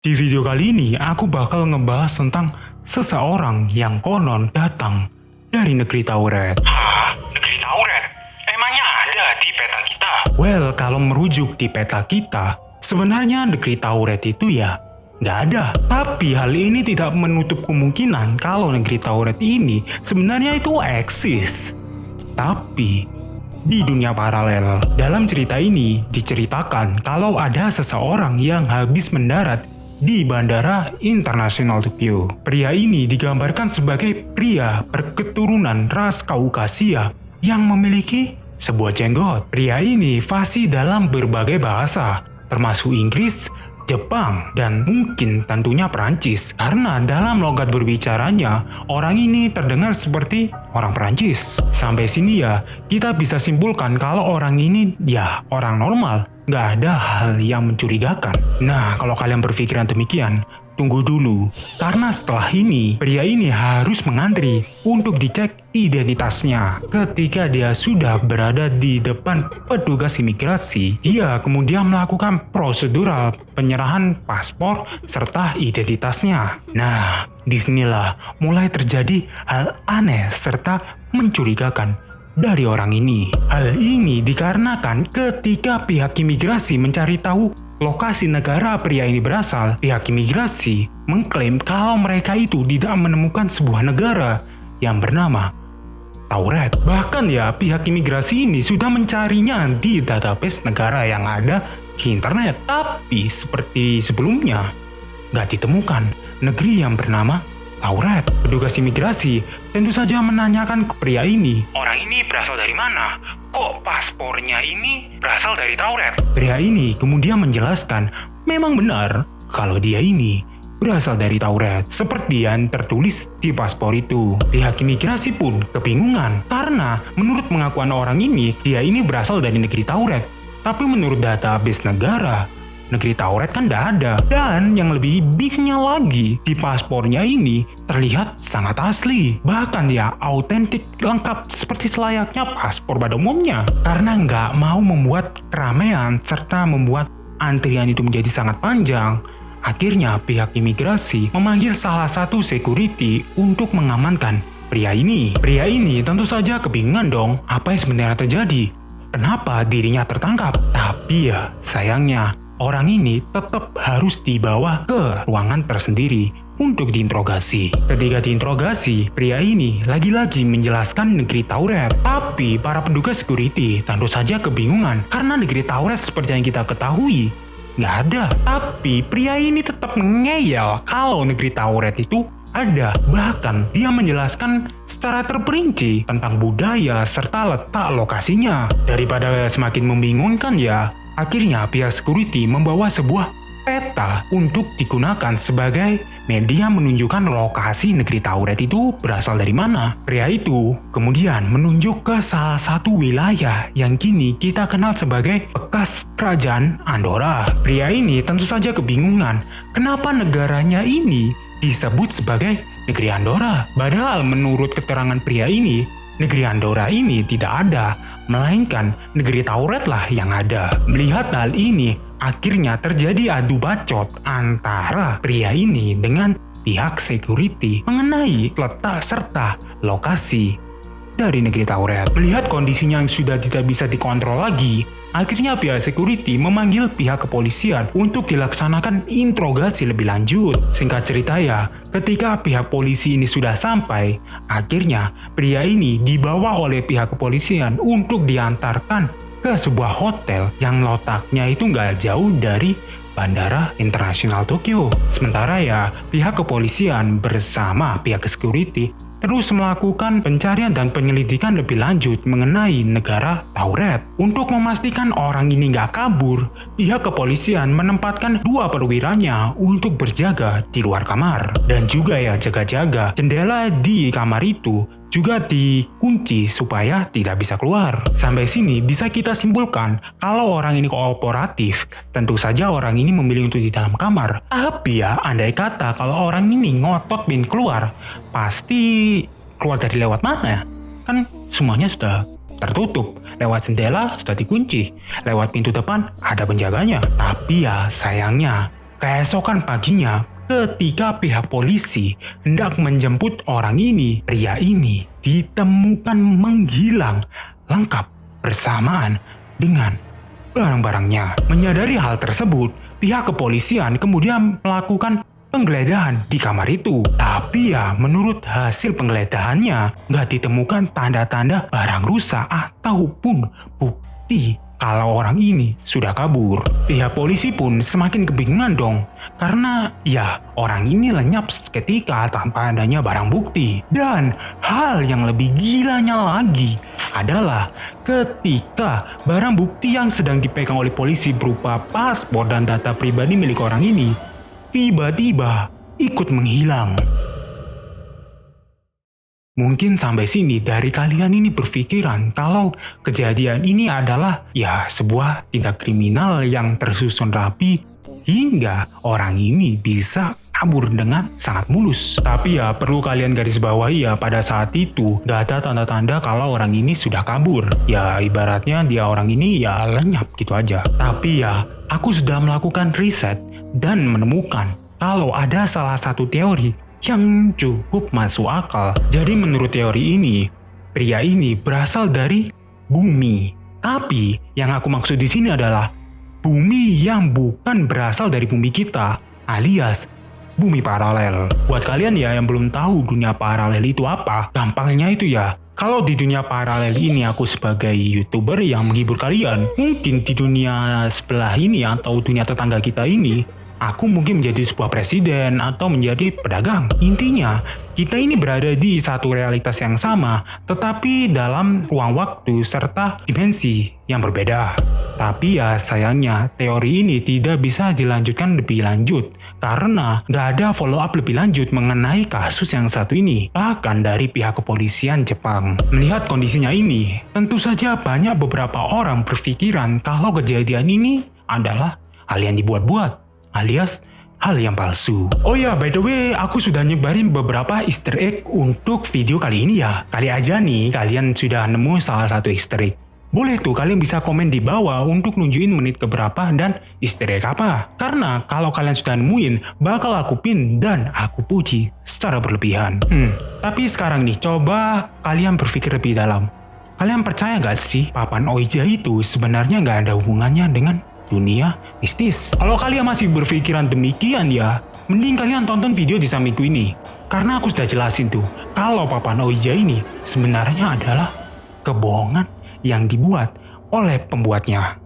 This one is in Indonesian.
Di video kali ini aku bakal ngebahas tentang seseorang yang konon datang dari negeri Tauret. Hah? Negeri Tauret? Emangnya ada di peta kita? Well, kalau merujuk di peta kita, sebenarnya negeri Tauret itu ya nggak ada. Tapi hal ini tidak menutup kemungkinan kalau negeri Tauret ini sebenarnya itu eksis. Tapi di dunia paralel, dalam cerita ini diceritakan kalau ada seseorang yang habis mendarat di Bandara Internasional Tokyo. Pria ini digambarkan sebagai pria berketurunan ras Kaukasia yang memiliki sebuah jenggot. Pria ini fasih dalam berbagai bahasa, termasuk Inggris, Jepang, dan mungkin tentunya Perancis. Karena dalam logat berbicaranya, orang ini terdengar seperti orang Perancis. Sampai sini ya, kita bisa simpulkan kalau orang ini ya orang normal. Nggak ada hal yang mencurigakan. Nah, kalau kalian berpikiran demikian, tunggu dulu. Karena setelah ini, pria ini harus mengantri untuk dicek identitasnya. Ketika dia sudah berada di depan petugas imigrasi, dia kemudian melakukan prosedural penyerahan paspor serta identitasnya. Nah, disinilah mulai terjadi hal aneh serta mencurigakan dari orang ini. Hal ini dikarenakan ketika pihak imigrasi mencari tahu lokasi negara pria ini berasal, pihak imigrasi mengklaim kalau mereka itu tidak menemukan sebuah negara yang bernama Tauret. Bahkan ya, pihak imigrasi ini sudah mencarinya di database negara yang ada di internet. Tapi seperti sebelumnya, nggak ditemukan negeri yang bernama Tauret. Petugas imigrasi tentu saja menanyakan ke pria ini, Orang ini berasal dari mana? Kok paspornya ini berasal dari Tauret? Pria ini kemudian menjelaskan memang benar kalau dia ini berasal dari Tauret, seperti yang tertulis di paspor itu. Pihak imigrasi pun kebingungan karena menurut pengakuan orang ini, dia ini berasal dari negeri Tauret. Tapi menurut database negara, negeri Tauret kan tidak ada. Dan yang lebih bingungnya lagi, di paspornya ini terlihat sangat asli. Bahkan ya autentik lengkap seperti selayaknya paspor pada umumnya. Karena nggak mau membuat keramaian serta membuat antrian itu menjadi sangat panjang, akhirnya pihak imigrasi memanggil salah satu security untuk mengamankan pria ini. Pria ini tentu saja kebingungan dong, apa yang sebenarnya terjadi? Kenapa dirinya tertangkap? Tapi ya sayangnya, orang ini tetap harus dibawa ke ruangan tersendiri untuk diinterogasi. Ketika diinterogasi, pria ini lagi-lagi menjelaskan negeri Tauret. Tapi para petugas security tentu saja kebingungan karena negeri Tauret seperti yang kita ketahui nggak ada. Tapi pria ini tetap ngeyel kalau negeri Tauret itu ada. Bahkan dia menjelaskan secara terperinci tentang budaya serta letak lokasinya. Daripada semakin membingungkan ya, akhirnya pihak security membawa sebuah peta untuk digunakan sebagai media menunjukkan lokasi negeri Tauret itu berasal dari mana. Pria itu kemudian menunjuk ke salah satu wilayah yang kini kita kenal sebagai bekas kerajaan Andorra. Pria ini tentu saja kebingungan kenapa negaranya ini disebut sebagai negeri Andorra. Padahal menurut keterangan pria ini, negeri Andorra ini tidak ada, melainkan negeri Tauret lah yang ada. Melihat hal ini, akhirnya terjadi adu bacot antara pria ini dengan pihak security mengenai letak serta lokasi dari negeri Tauret. Melihat kondisinya yang sudah tidak bisa dikontrol lagi, akhirnya pihak security memanggil pihak kepolisian untuk dilaksanakan interogasi lebih lanjut. Singkat cerita ya, ketika pihak polisi ini sudah sampai, akhirnya pria ini dibawa oleh pihak kepolisian untuk diantarkan ke sebuah hotel yang letaknya itu nggak jauh dari Bandara Internasional Tokyo. Sementara ya, pihak kepolisian bersama pihak security terus melakukan pencarian dan penyelidikan lebih lanjut mengenai negara Tauret. Untuk memastikan orang ini nggak kabur, pihak kepolisian menempatkan 2 perwiranya untuk berjaga di luar kamar. Dan juga ya jaga-jaga jendela di kamar itu juga dikunci supaya tidak bisa keluar. Sampai sini bisa kita simpulkan kalau orang ini kooperatif, tentu saja orang ini memilih untuk di dalam kamar. Tapi ya andai kata kalau orang ini ngotot ingin keluar, pasti keluar dari lewat mana? Kan semuanya sudah tertutup, lewat jendela sudah dikunci, lewat pintu depan ada penjaganya. Tapi ya sayangnya Keesokan paginya, ketika pihak polisi hendak menjemput orang ini, pria ini ditemukan menghilang lengkap bersamaan dengan barang-barangnya. Menyadari hal tersebut, pihak kepolisian kemudian melakukan penggeledahan di kamar itu. Tapi ya, menurut hasil penggeledahannya, nggak ditemukan tanda-tanda barang rusak ataupun bukti kalau orang ini sudah kabur. Pihak polisi pun semakin kebingungan dong, karena ya orang ini lenyap seketika tanpa adanya barang bukti. Dan hal yang lebih gilanya lagi adalah ketika barang bukti yang sedang dipegang oleh polisi berupa paspor dan data pribadi milik orang ini tiba-tiba ikut menghilang. Mungkin sampai sini dari kalian ini berpikiran kalau kejadian ini adalah ya sebuah tindak kriminal yang tersusun rapi hingga orang ini bisa kabur dengan sangat mulus. Tapi ya perlu kalian garis bawahi ya, pada saat itu gak ada tanda-tanda kalau orang ini sudah kabur. Ya ibaratnya dia orang ini ya lenyap gitu aja. Tapi ya aku sudah melakukan riset dan menemukan kalau ada salah satu teori yang cukup masuk akal. Jadi menurut teori ini, pria ini berasal dari bumi. Tapi yang aku maksud di sini adalah bumi yang bukan berasal dari bumi kita, alias bumi paralel. Buat kalian ya yang belum tahu dunia paralel itu apa, gampangnya itu ya, kalau di dunia paralel ini aku sebagai YouTuber yang menghibur kalian, mungkin di dunia sebelah ini atau dunia tetangga kita ini, aku mungkin menjadi sebuah presiden atau menjadi pedagang. Intinya, kita ini berada di satu realitas yang sama, tetapi dalam ruang waktu serta dimensi yang berbeda. Tapi ya sayangnya, teori ini tidak bisa dilanjutkan lebih lanjut, karena nggak ada follow up lebih lanjut mengenai kasus yang satu ini, bahkan dari pihak kepolisian Jepang. Melihat kondisinya ini, tentu saja banyak beberapa orang berpikiran kalau kejadian ini adalah hal yang dibuat-buat, alias hal yang palsu. Oh ya, by the way, aku sudah nyebarin beberapa easter egg untuk video kali ini ya. Kali aja nih, kalian sudah nemu salah satu easter egg. Boleh tuh kalian bisa komen di bawah untuk nunjukin menit keberapa dan easter egg apa. Karena kalau kalian sudah nemuin, bakal aku pin dan aku puji secara berlebihan. Tapi sekarang nih, coba kalian berpikir lebih dalam. Kalian percaya gak sih papan Ouija itu sebenarnya gak ada hubungannya dengan dunia mistis? Kalau kalian masih berpikiran demikian ya, mending kalian tonton video di sampingku ini. Karena aku sudah jelasin tuh, kalau papan Ouija ini sebenarnya adalah kebohongan yang dibuat oleh pembuatnya.